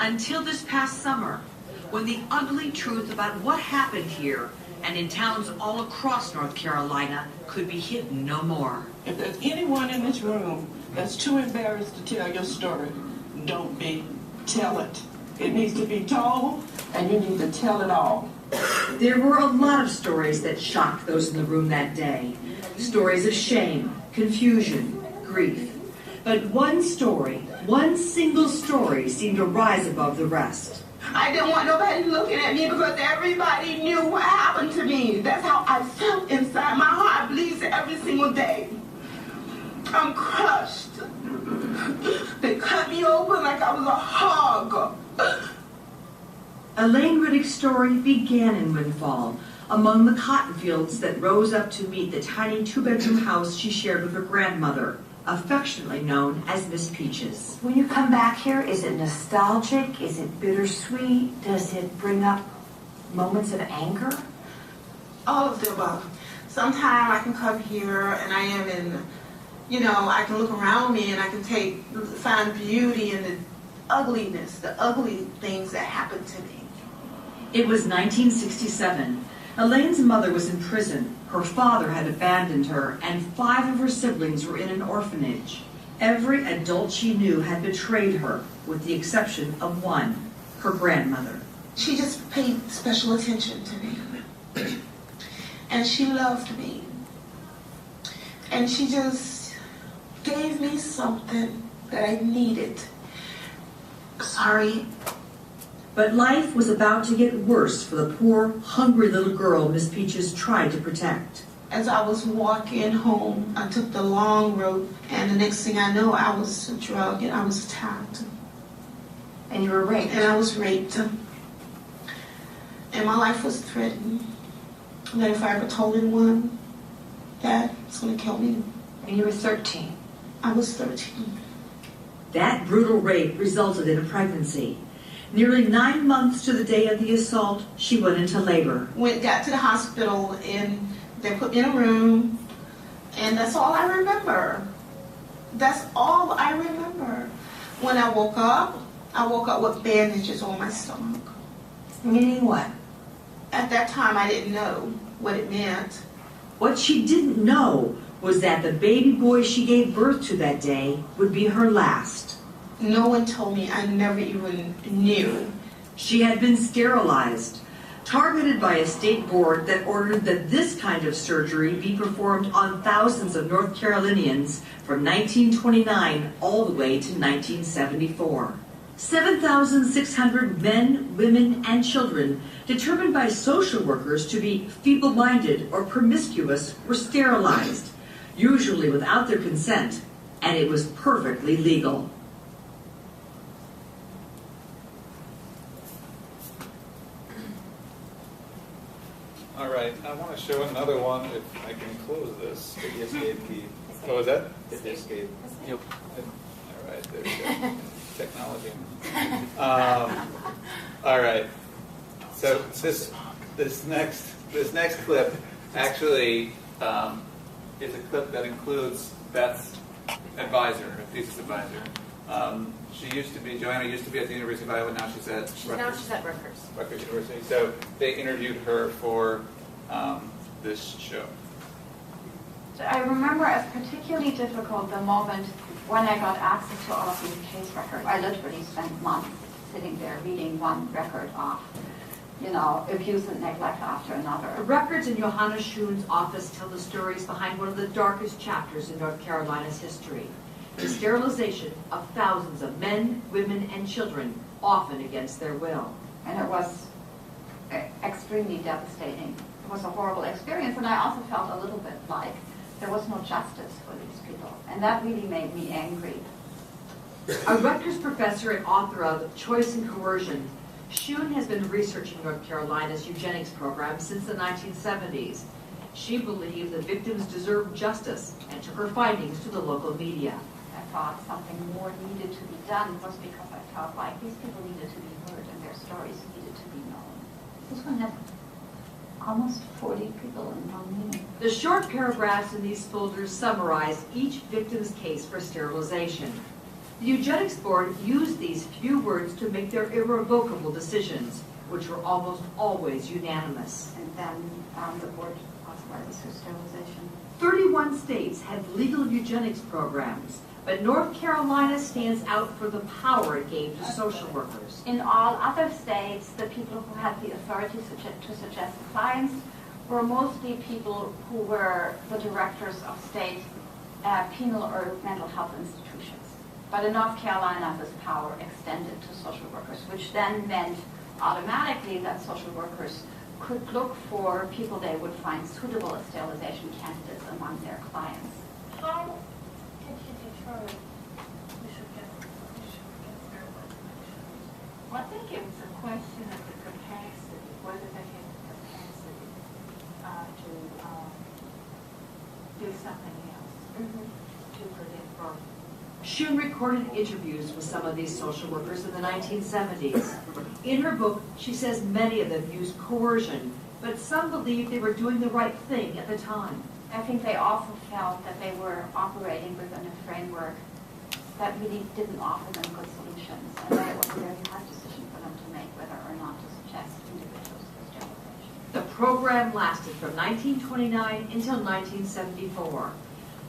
Until this past summer, when the ugly truth about what happened here and in towns all across North Carolina could be hidden no more. If there's anyone in this room that's too embarrassed to tell your story, don't be. Tell it. It needs to be told, and you need to tell it all. There were a lot of stories that shocked those in the room that day. Stories of shame, confusion, grief. But one story, one single story, seemed to rise above the rest. I didn't want nobody looking at me because everybody knew what happened to me. That's how I felt inside. My heart bleeds every single day. I'm crushed. They cut me open like I was a hog. Elaine Riddick's story began in Windfall, among the cotton fields that rose up to meet the tiny two-bedroom house she shared with her grandmother, affectionately known as Miss Peaches. When you come back here, is it nostalgic? Is it bittersweet? Does it bring up moments of anger? All of the above. Sometimes I can come here and I am in, I can look around me and I can find beauty in the ugliness, the ugly things that happened to me. It was 1967. Elaine's mother was in prison. Her father had abandoned her, and 5 of her siblings were in an orphanage. Every adult she knew had betrayed her, with the exception of one, her grandmother. She just paid special attention to me. And she loved me. And she just gave me something that I needed. Sorry. But life was about to get worse for the poor, hungry little girl Miss Peaches tried to protect. As I was walking home, I took the long road, and the next thing I know, I was drugged and I was attacked. And you were raped? And I was raped. And my life was threatened. That if I ever told anyone, Dad was going to kill me. And you were 13? I was 13. That brutal rape resulted in a pregnancy. Nearly 9 months to the day of the assault, she went into labor. Got to the hospital, and they put me in a room, and that's all I remember. That's all I remember. When I woke up with bandages on my stomach. Meaning what? At that time, I didn't know what it meant. What she didn't know was that the baby boy she gave birth to that day would be her last. No one told me. I never even knew. She had been sterilized, targeted by a state board that ordered that this kind of surgery be performed on thousands of North Carolinians from 1929 all the way to 1974. 7,600 men, women, and children, determined by social workers to be feeble-minded or promiscuous, were sterilized, usually without their consent, and it was perfectly legal. All right, I want to show another one if I can close this. The escape key. Oh, is that? Hit the escape. Yep. All right, there we go. Technology. All right. So this next clip actually is a clip that includes Beth's advisor, her thesis advisor. Joanna used to be at the University of Iowa. Now she's at Rutgers University. So they interviewed her for this show. So I remember as particularly difficult the moment when I got access to all of these case records. I literally spent months sitting there reading one record off, abuse and neglect after another. The records in Johanna Schoen's office tell the stories behind one of the darkest chapters in North Carolina's history. The sterilization of thousands of men, women, and children, often against their will. And it was extremely devastating. It was a horrible experience, and I also felt a little bit like there was no justice for these people. And that really made me angry. A Rutgers professor and author of Choice and Coercion, Schoen has been researching North Carolina's eugenics program since the 1970s. She believed the victims deserved justice and took her findings to the local media. I thought something more needed to be done was because I felt like these people needed to be heard and their stories needed to be known. This one had almost 40 people in one meeting. The short paragraphs in these folders summarize each victim's case for sterilization. The Eugenics Board used these few words to make their irrevocable decisions, which were almost always unanimous. And then the board authorized her sterilization. 31 states had legal eugenics programs, but North Carolina stands out for the power it gave to social workers. In all other states, the people who had the authority to suggest clients were mostly people who were the directors of state penal or mental health institutions. But in North Carolina, this power extended to social workers, which then meant automatically that social workers could look for people they would find suitable as sterilization candidates among their clients. How did you determine who should get sterilized? Well, I think it was a question of the capacity, whether they had the capacity to do something else to prevent birth. Shun recorded interviews with some of these social workers in the 1970s. In her book, she says many of them used coercion, but some believed they were doing the right thing at the time. I think they also felt that they were operating within a framework that really didn't offer them good solutions, and that it was a very hard decision for them to make whether or not to suggest individuals for sterilization. The program lasted from 1929 until 1974.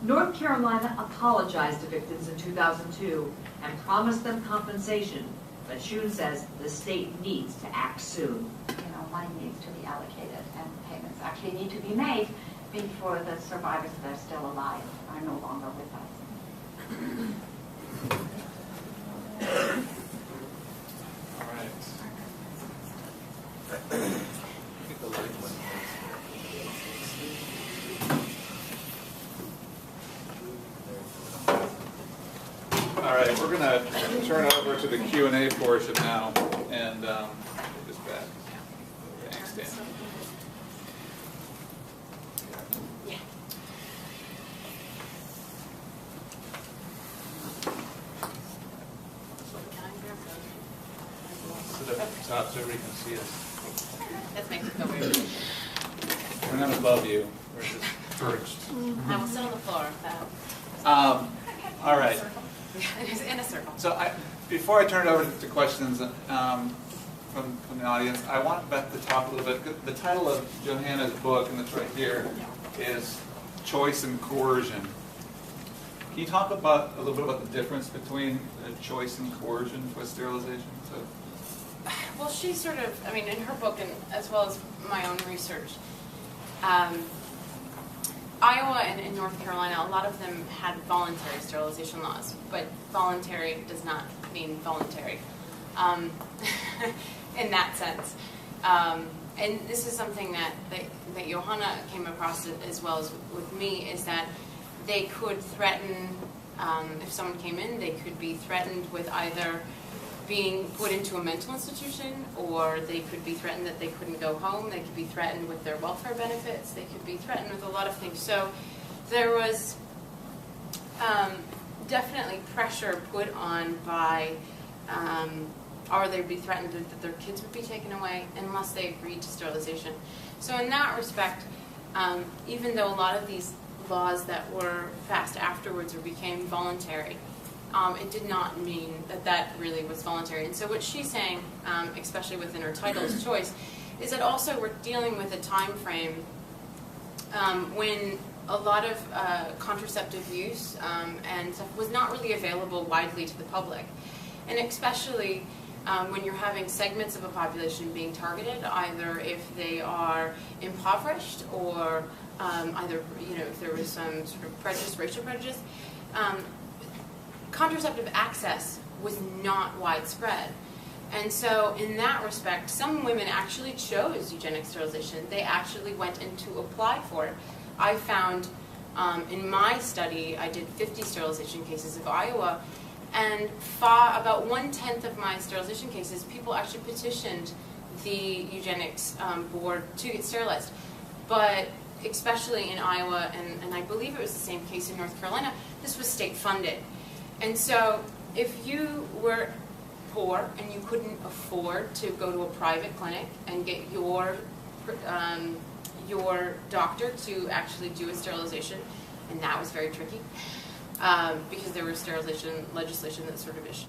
North Carolina apologized to victims in 2002 and promised them compensation, but Shun says the state needs to act soon. Money needs to be allocated, and payments actually need to be made before the survivors that are still alive are no longer with us. All right. Get the light one. All right, we're going to turn over to the Q&A portion now, and put this back. Thanks, Dan. Sit up at the top so everybody can see us. That makes me feel weird. We're not above you. We're just perched. I will sit on the floor. All right. In a circle. So before I turn it over to questions from the audience, I want Beth to talk a little bit. The title of Johanna's book, and it's right here, is Choice and Coercion. Can you talk about a little bit about the difference between choice and coercion with sterilization? Well, she sort of, in her book, and as well as my own research, Iowa and North Carolina, a lot of them had voluntary sterilization laws, but voluntary does not mean voluntary in that sense. And this is something that Johanna came across as well as with me, is that they could threaten, if someone came in, they could be threatened with either being put into a mental institution, or they could be threatened that they couldn't go home. They could be threatened with their welfare benefits. They could be threatened with a lot of things. So there was definitely pressure put on by, or they'd be threatened that their kids would be taken away unless they agreed to sterilization. So in that respect, even though a lot of these laws that were passed afterwards or became voluntary, it did not mean that really was voluntary. And so what she's saying, especially within her title's choice, is that also we're dealing with a time frame when a lot of contraceptive use and stuff was not really available widely to the public. And especially when you're having segments of a population being targeted, either if they are impoverished or either, if there was some sort of prejudice, racial prejudice, contraceptive access was not widespread. And so in that respect, some women actually chose eugenic sterilization. They actually went in to apply for it. I found in my study, I did 50 sterilization cases of Iowa, and about 1/10 of my sterilization cases, people actually petitioned the eugenics board to get sterilized. But especially in Iowa, and I believe it was the same case in North Carolina, this was state funded. And so if you were poor and you couldn't afford to go to a private clinic and get your doctor to actually do a sterilization, and that was very tricky, because there was sterilization legislation that sort of issued.